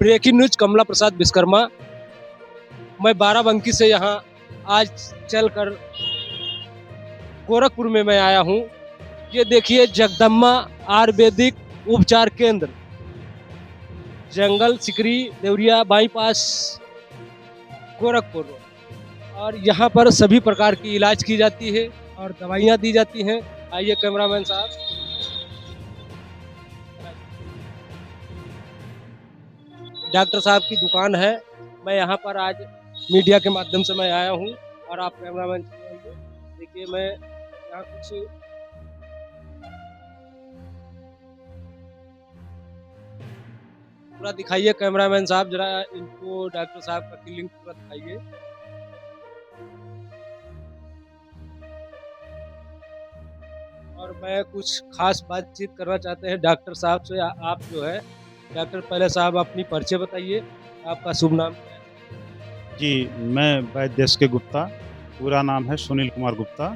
Breaking news कमला प्रसाद विश्वकर्मा। मैं बाराबंकी से यहाँ आज चलकर गोरखपुर में मैं आया हूँ। ये देखिए जगदम्बा आयुर्वेदिक उपचार केंद्र, जंगल सिकरी देवरिया बाईपास गोरखपुर। और यहाँ पर सभी प्रकार की इलाज की जाती है और दवाइयाँ दी जाती हैं। आइए कैमरामैन साहब। डॉक्टर साहब की दुकान है। मैं यहाँ पर आज मीडिया के माध्यम से मैं आया हूँ और आप कैमरामैन देखिए, मैं यहाँ कुछ पूरा दिखाइए कैमरामैन साहब, जरा इनको डॉक्टर साहब का क्लिनिक पूरा दिखाइए। और मैं कुछ खास बातचीत करना चाहते हैं डॉक्टर साहब से। आप जो है डॉक्टर, पहले साहब अपनी परिचय बताइए, आपका शुभ नाम क्या है? जी, मैं वैद्य एस के गुप्ता, पूरा नाम है सुनील कुमार गुप्ता।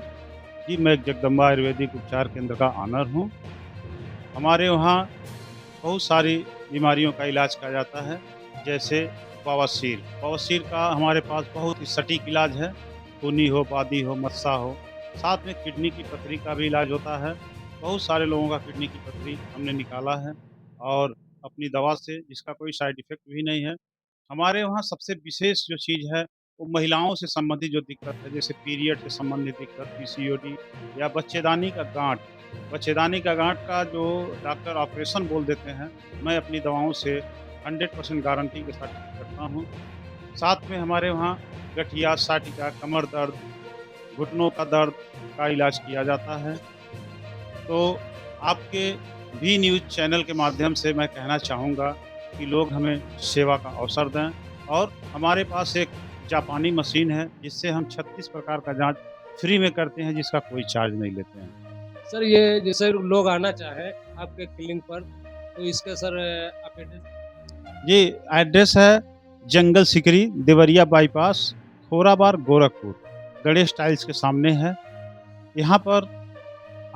जी, मैं जगदम्बा आयुर्वेदिक उपचार केंद्र का ऑनर हूँ। हमारे वहाँ बहुत सारी बीमारियों का इलाज किया जाता है, जैसे बवासीर। बवासीर का हमारे पास बहुत ही सटीक इलाज है। खूनी हो, बादी हो, मस्सा हो। साथ में किडनी की पथरी का भी इलाज होता है। बहुत सारे लोगों का किडनी की पथरी हमने निकाला है और अपनी दवा से, जिसका कोई साइड इफ़ेक्ट भी नहीं है। हमारे वहाँ सबसे विशेष जो चीज़ है, वो महिलाओं से संबंधित जो दिक्कत है, जैसे पीरियड से संबंधित दिक्कत, पीसीओडी या बच्चेदानी का गाँठ। बच्चेदानी का गाँठ का जो डॉक्टर ऑपरेशन बोल देते हैं, मैं अपनी दवाओं से 100% गारंटी के साथ ठीक करता हूँ। साथ में हमारे वहाँ गठिया, साटिका, कमर दर्द, घुटनों का दर्द का इलाज किया जाता है। तो आपके वी न्यूज़ चैनल के माध्यम से मैं कहना चाहूँगा कि लोग हमें सेवा का अवसर दें। और हमारे पास एक जापानी मशीन है, जिससे हम 36 प्रकार का जाँच फ्री में करते हैं, जिसका कोई चार्ज नहीं लेते हैं। सर, ये जैसे लोग आना चाहे आपके क्लिनिक पर, तो इसका सर आप एड्रेस? जी, एड्रेस है जंगल सिकरी, देवरिया बाईपास, खोराबार, गोरखपुर। गणेश टाइल्स के सामने है। यहाँ पर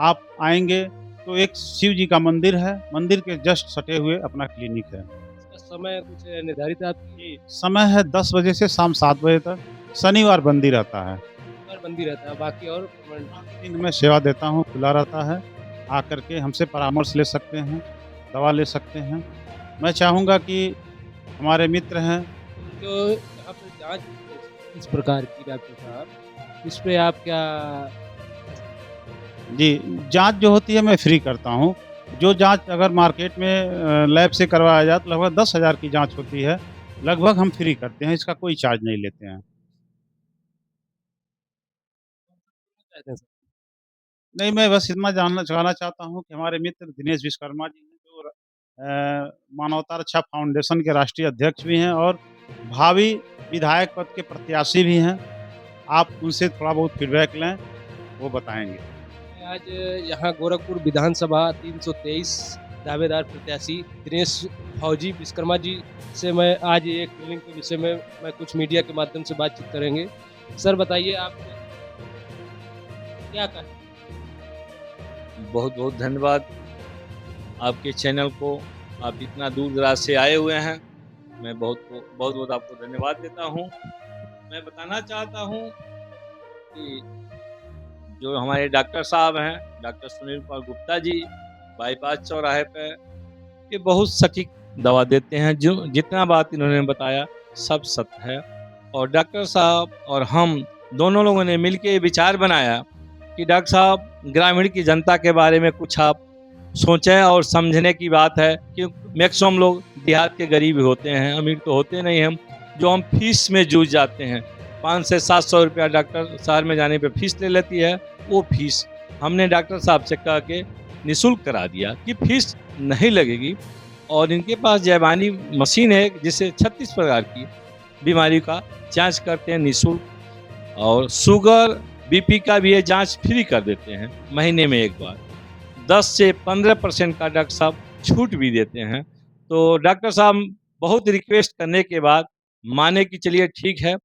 आप आएँगे तो एक शिव जी का मंदिर है, मंदिर के जस्ट सटे हुए अपना क्लिनिक है। इसका समय कुछ निर्धारित है आपकी? जी, समय है 10 बजे से शाम 7 बजे तक, शनिवार बंदी रहता है। पर बंदी रहता है, बाकी और बाकी दिन मैं सेवा देता हूँ, खुला रहता है। आकर के हमसे परामर्श ले सकते हैं, दवा ले सकते हैं। मैं चाहूँगा कि हमारे मित्र हैं। जो यहाँ पे जाँच इस प्रकार की डॉक्टर साहब, इस पे आप क्या? जी, जाँच जो होती है मैं फ्री करता हूँ। जो जाँच अगर मार्केट में लैब से करवाया जाए तो लगभग 10,000 की जाँच होती है, लगभग हम फ्री करते हैं, इसका कोई चार्ज नहीं लेते हैं। कहते हैं सर? नहीं, मैं बस इतना जानना कहना चाहता हूँ कि हमारे मित्र दिनेश विश्वकर्मा जी हैं, जो मानवता रक्षा फाउंडेशन के राष्ट्रीय अध्यक्ष भी हैं और भावी विधायक पद के प्रत्याशी भी हैं। आप उनसे थोड़ा बहुत फीडबैक लें, वो बताएँगे। मैं आज यहाँ गोरखपुर विधानसभा 323 दावेदार प्रत्याशी दिनेश फौजी विश्वकर्मा जी से मैं आज ये क्लिनिक के विषय में मैं कुछ मीडिया के माध्यम से बातचीत करेंगे। सर बताइए, आप क्या कहें? बहुत बहुत धन्यवाद आपके चैनल को। आप इतना दूर दराज से आए हुए हैं, मैं बहुत बहुत आपको धन्यवाद देता हूं। मैं बताना चाहता हूं कि जो हमारे डॉक्टर साहब हैं, डॉक्टर सुनील कुमार गुप्ता जी, बाईपास चौराहे पे, ये बहुत सटीक दवा देते हैं। जो जितना बात इन्होंने बताया सब सत्य है। और डॉक्टर साहब और हम दोनों लोगों ने मिलकर विचार बनाया कि डॉक्टर साहब, ग्रामीण की जनता के बारे में कुछ आप सोचें और समझने की बात है कि मैक्सिमम लोग देहात के गरीब होते हैं, अमीर तो होते नहीं हम, जो हम फीस में जूझ जाते हैं। 500 से 700 रुपया डॉक्टर शहर में जाने पे फीस ले लेती है। वो फीस हमने डॉक्टर साहब से कह के निःशुल्क करा दिया कि फीस नहीं लगेगी। और इनके पास जैबानी मशीन है, जिससे 36 प्रकार की बीमारी का जांच करते हैं निःशुल्क। और शुगर बीपी का भी ये जांच फ्री कर देते हैं महीने में एक बार। 10 से 15% का डॉक्टर साहब छूट भी देते हैं। तो डॉक्टर साहब बहुत रिक्वेस्ट करने के बाद माने कि चलिए ठीक है।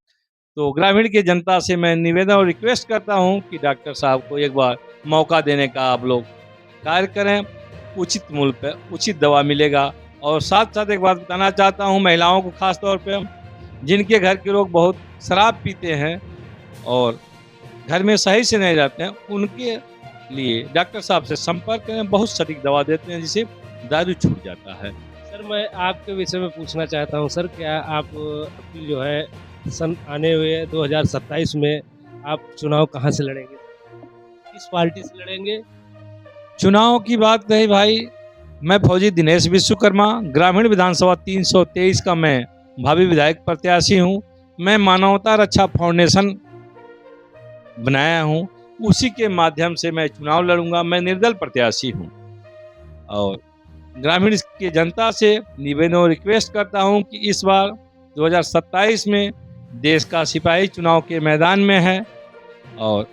तो ग्रामीण की जनता से मैं निवेदन और रिक्वेस्ट करता हूं कि डॉक्टर साहब को एक बार मौका देने का आप लोग कार्य करें। उचित मूल्य पर उचित दवा मिलेगा और साथ साथ एक बात बताना चाहता हूँ महिलाओं को ख़ास तौर पे, जिनके घर के लोग बहुत शराब पीते हैं और घर में सही से नहीं रहते हैं, उनके लिए डॉक्टर साहब से संपर्क करें, बहुत सटीक दवा देते हैं जिससे दारू छूट जाता है। सर मैं आपके विषय में पूछना चाहता हूँ सर, क्या आप अपनी जो है सन आने हुए 2027 में आप चुनाव कहाँ से लड़ेंगे? किस पार्टी से लड़ेंगे? चुनाव की बात रही भाई, मैं फौजी दिनेश विश्वकर्मा, ग्रामीण विधानसभा 323 का मैं भावी विधायक प्रत्याशी हूँ। मैं मानवता रक्षा फाउंडेशन बनाया हूँ, उसी के माध्यम से मैं चुनाव लड़ूंगा। मैं निर्दल प्रत्याशी हूँ और ग्रामीण की जनता से निवेदन और रिक्वेस्ट करता हूँ कि इस बार 2027 में देश का सिपाही चुनाव के मैदान में है और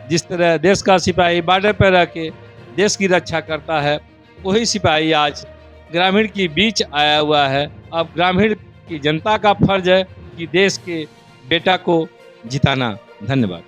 जिस तरह देश का सिपाही बॉर्डर पर रह के देश की रक्षा करता है, वही सिपाही आज ग्रामीण के बीच आया हुआ है। अब ग्रामीण की जनता का फर्ज है कि देश के बेटा को जिताना। धन्यवाद।